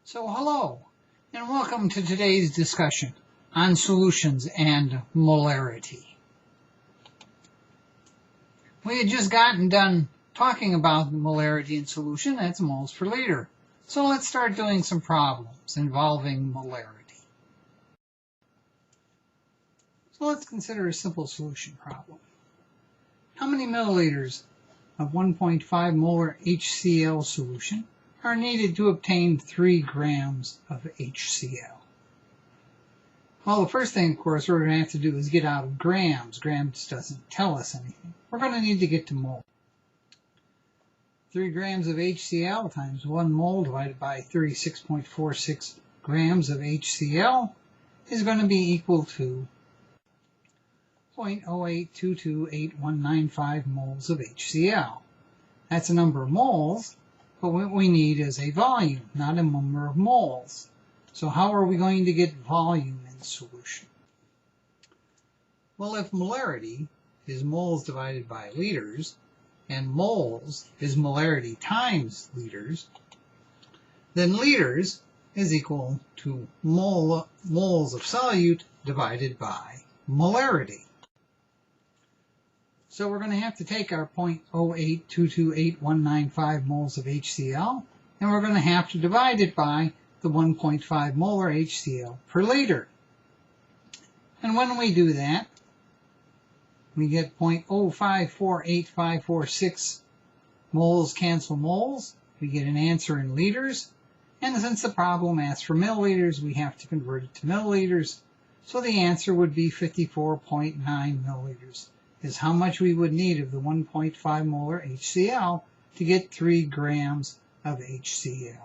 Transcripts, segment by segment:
So hello, and welcome to today's discussion on solutions and molarity. We had just gotten done talking about molarity and solution, that's moles per liter. So let's start doing some problems involving molarity. So let's consider a simple solution problem. How many milliliters of 1.5 molar HCl solution are needed to obtain 3 grams of HCl? Well, the first thing, of course, we're going to have to do is get out of grams. Grams doesn't tell us anything. We're going to need to get to mole. 3 grams of HCl times 1 mole divided by 36.46 grams of HCl is going to be equal to 0.08228195 moles of HCl. That's a number of moles, but what we need is a volume, not a number of moles. So how are we going to get volume in solution? Well, if molarity is moles divided by liters, and moles is molarity times liters, then liters is equal to moles of solute divided by molarity. So we're going to have to take our 0.08228195 moles of HCl, and we're going to have to divide it by the 1.5 molar HCl per liter. And when we do that, we get 0.0548546 moles cancel moles. We get an answer in liters. And since the problem asks for milliliters, we have to convert it to milliliters. So the answer would be 54.9 milliliters. Is how much we would need of the 1.5 molar HCl to get 3 grams of HCl.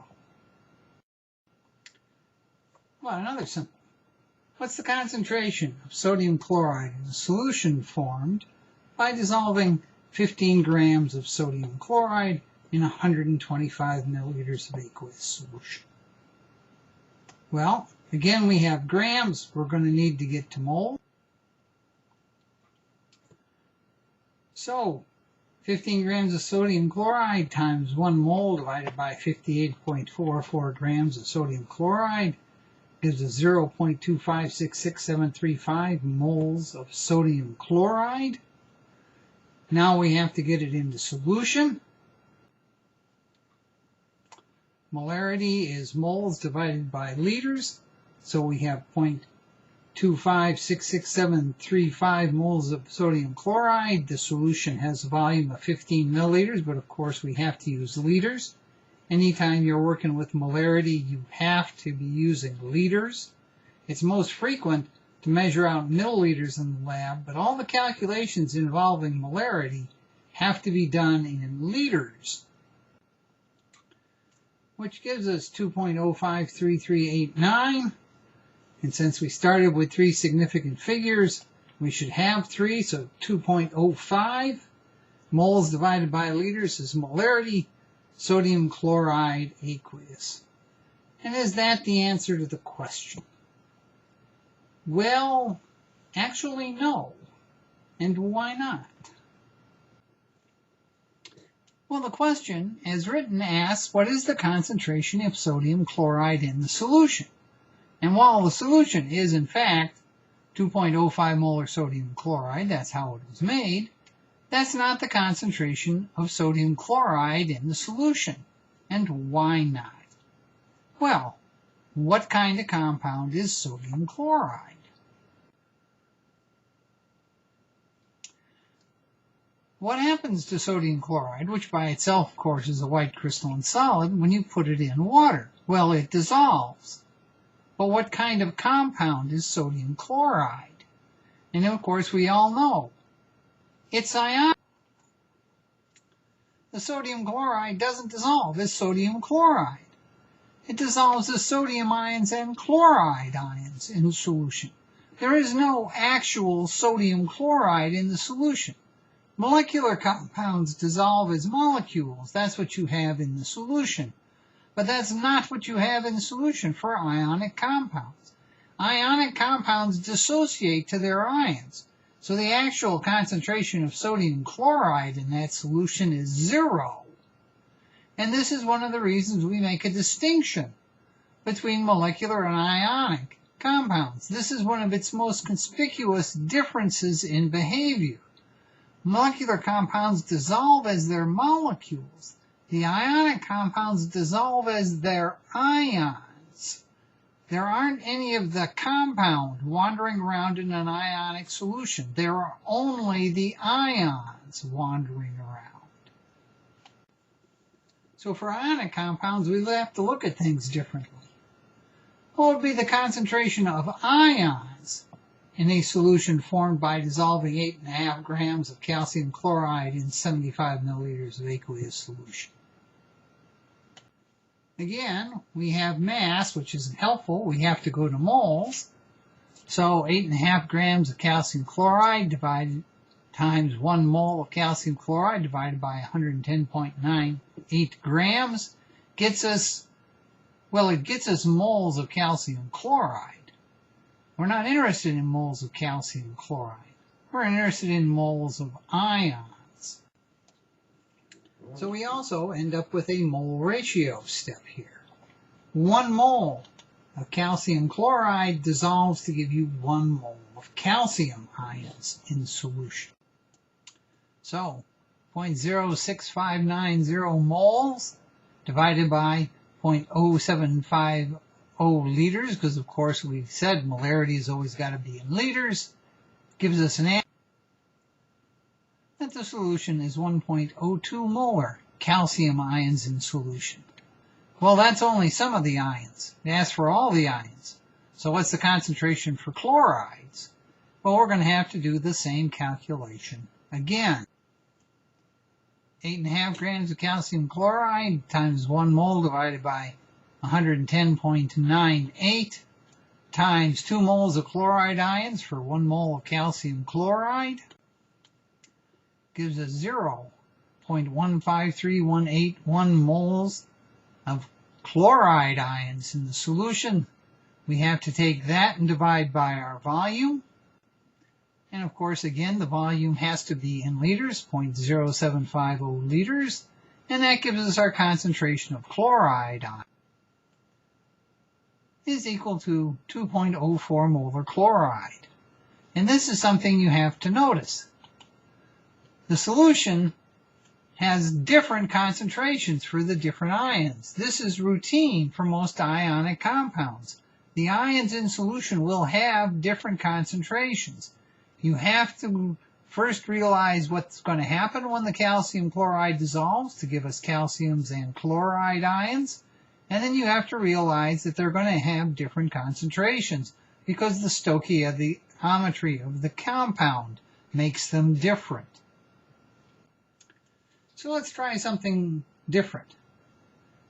Well, another simple. What's the concentration of sodium chloride in a solution formed by dissolving 15 grams of sodium chloride in 125 milliliters of aqueous solution? Well, again, we have grams. We're going to need to get to mole. So, 15 grams of sodium chloride times 1 mole divided by 58.44 grams of sodium chloride gives us 0.2566735 moles of sodium chloride. Now we have to get it into solution. Molarity is moles divided by liters, so we have 0.2566735 moles of sodium chloride. The solution has a volume of 15 milliliters, but of course we have to use liters. Anytime you're working with molarity, you have to be using liters. It's most frequent to measure out milliliters in the lab, but all the calculations involving molarity have to be done in liters, which gives us 2.053389. And since we started with 3 significant figures, we should have 3, so 2.05 moles divided by liters is molarity, sodium chloride aqueous. And is that the answer to the question? Well, actually no. And why not? Well, the question, as written, asks, what is the concentration of sodium chloride in the solution? And while the solution is, in fact, 2.05 molar sodium chloride, that's how it was made, that's not the concentration of sodium chloride in the solution. And why not? Well, what kind of compound is sodium chloride? What happens to sodium chloride, which by itself, of course, is a white crystalline solid, when you put it in water? Well, it dissolves. But what kind of compound is sodium chloride? And of course, we all know. It's ionic. The sodium chloride doesn't dissolve as sodium chloride. It dissolves as sodium ions and chloride ions in solution. There is no actual sodium chloride in the solution. Molecular compounds dissolve as molecules. That's what you have in the solution. But that's not what you have in the solution for ionic compounds. Ionic compounds dissociate to their ions. So the actual concentration of sodium chloride in that solution is 0. And this is one of the reasons we make a distinction between molecular and ionic compounds. This is one of its most conspicuous differences in behavior. Molecular compounds dissolve as their molecules. The ionic compounds dissolve as their ions. There aren't any of the compound wandering around in an ionic solution. There are only the ions wandering around. So for ionic compounds, we have to look at things differently. What would be the concentration of ions in a solution formed by dissolving 8.5 grams of calcium chloride in 75 milliliters of aqueous solution? Again, we have mass, which isn't helpful. We have to go to moles. So 8.5 grams of calcium chloride divided times 1 mole of calcium chloride divided by 110.98 grams gets us, well, it gets us moles of calcium chloride. We're not interested in moles of calcium chloride. We're interested in moles of ions. So we also end up with a mole ratio step here. 1 mole of calcium chloride dissolves to give you 1 mole of calcium ions in solution. So 0.06590 moles divided by 0.0750 liters, because of course we said molarity has always got to be in liters, gives us an answer that the solution is 1.02 molar calcium ions in solution. Well, that's only some of the ions. It asks for all the ions. So what's the concentration for chlorides? Well, we're going to have to do the same calculation again. 8.5 grams of calcium chloride times 1 mole divided by 110.98 times 2 moles of chloride ions for 1 mole of calcium chloride gives us 0.153181 moles of chloride ions in the solution. We have to take that and divide by our volume. And of course, again, the volume has to be in liters, 0.0750 liters, and that gives us our concentration of chloride ion is equal to 2.04 molar chloride. And this is something you have to notice. The solution has different concentrations for the different ions. This is routine for most ionic compounds. The ions in solution will have different concentrations. You have to first realize what's going to happen when the calcium chloride dissolves to give us calciums and chloride ions. And then you have to realize that they're going to have different concentrations because the stoichiometry of the compound makes them different. So let's try something different.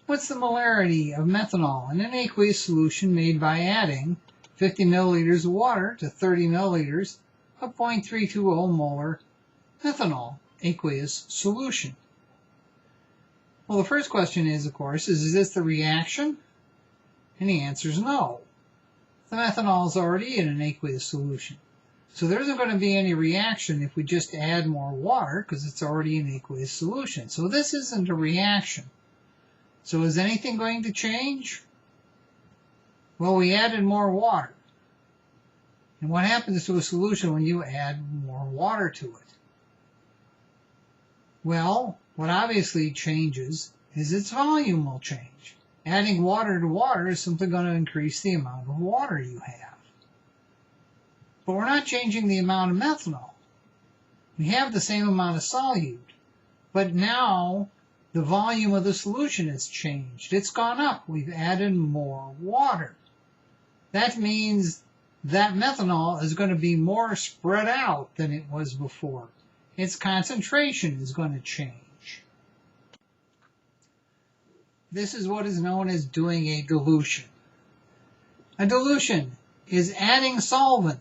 What's the molarity of methanol in an aqueous solution made by adding 50 milliliters of water to 30 milliliters of 0.320 molar methanol aqueous solution? Well, the first question is, of course, is this the reaction? And the answer is no. The methanol is already in an aqueous solution. So there isn't going to be any reaction if we just add more water because it's already an aqueous solution. So this isn't a reaction. So is anything going to change? Well, we added more water. And what happens to a solution when you add more water to it? Well, what obviously changes is its volume will change. Adding water to water is simply going to increase the amount of water you have. But we're not changing the amount of methanol. We have the same amount of solute, but now the volume of the solution has changed. It's gone up. We've added more water. That means that methanol is going to be more spread out than it was before. Its concentration is going to change. This is what is known as doing a dilution. A dilution is adding solvent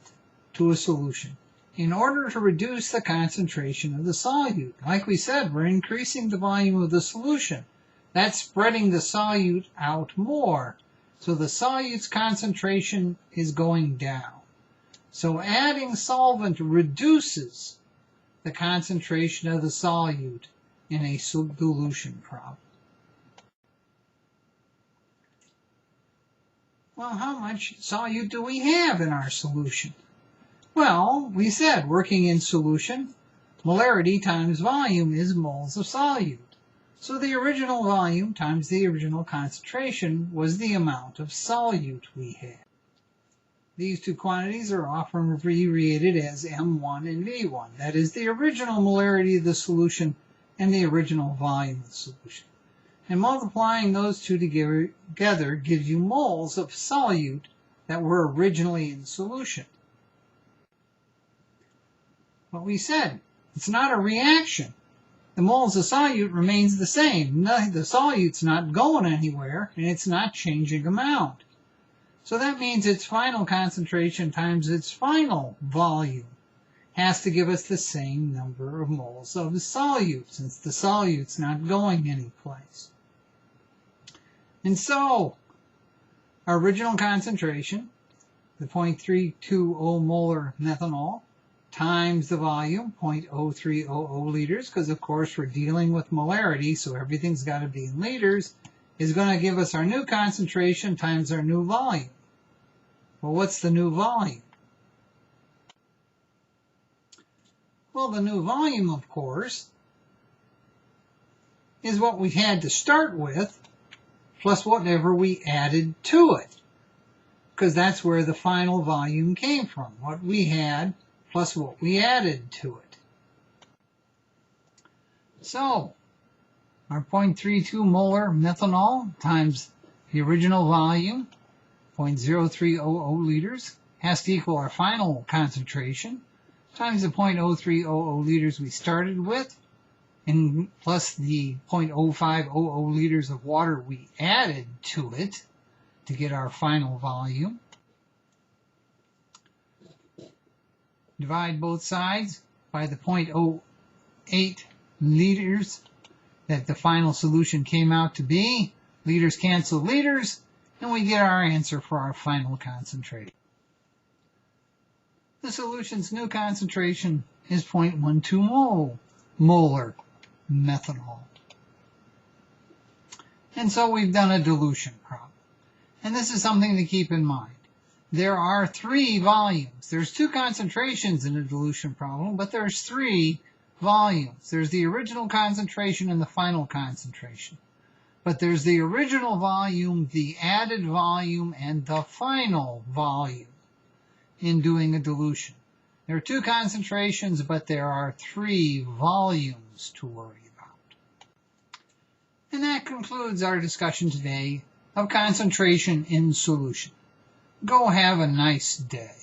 to a solution in order to reduce the concentration of the solute. Like we said, we're increasing the volume of the solution. That's spreading the solute out more. So the solute's concentration is going down. So adding solvent reduces the concentration of the solute in a dilution problem. Well, how much solute do we have in our solution? Well, we said working in solution, molarity times volume is moles of solute. So the original volume times the original concentration was the amount of solute we had. These two quantities are often abbreviated as M1 and V1. That is the original molarity of the solution and the original volume of the solution. And multiplying those two together gives you moles of solute that were originally in solution. But we said, it's not a reaction. The moles of solute remains the same. The solute's not going anywhere, and it's not changing amount. So that means its final concentration times its final volume has to give us the same number of moles of solute, since the solute's not going anyplace. And so, our original concentration, the 0.320 molar methanol, times the volume, 0.0300 liters, because of course we're dealing with molarity, so everything's got to be in liters, is going to give us our new concentration times our new volume. Well, what's the new volume? Well, the new volume, of course, is what we had to start with, plus whatever we added to it, because that's where the final volume came from, what we had plus what we added to it. So, our 0.32 molar methanol times the original volume, 0.0300 liters, has to equal our final concentration, times the 0.0300 liters we started with, and plus the 0.0500 liters of water we added to it to get our final volume. Divide both sides by the 0.08 liters that the final solution came out to be. Liters cancel liters, and we get our answer for our final concentration. The solution's new concentration is 0.12 molar methanol. And so we've done a dilution problem. And this is something to keep in mind. There are three volumes. There's two concentrations in a dilution problem, but there's three volumes. There's the original concentration and the final concentration. But there's the original volume, the added volume, and the final volume in doing a dilution. There are two concentrations, but there are three volumes to worry about. And that concludes our discussion today of concentration in solution. Go have a nice day.